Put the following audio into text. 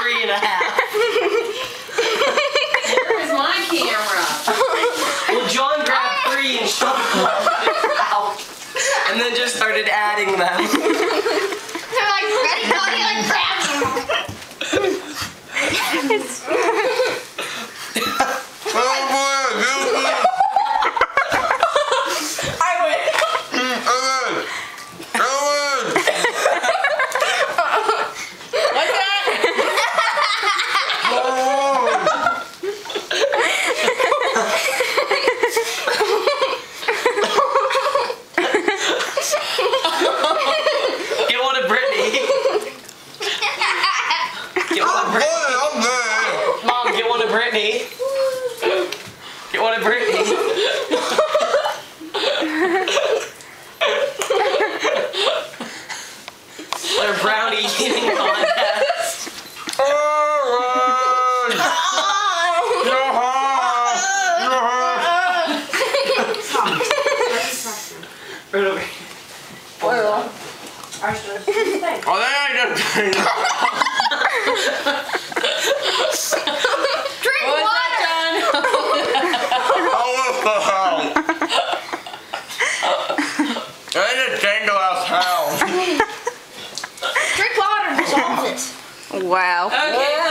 3.5. Where's my camera? Well, John grabbed 3 and shoved them out. And then just started adding them. They're like ready, go, he like grabs them. Brittany. Get one of Brittany. Their brownie eating contest. Right over here. Well, oh, that I just Drink water! I just jangle out sound. Drink water and dissolve it. Wow. okay.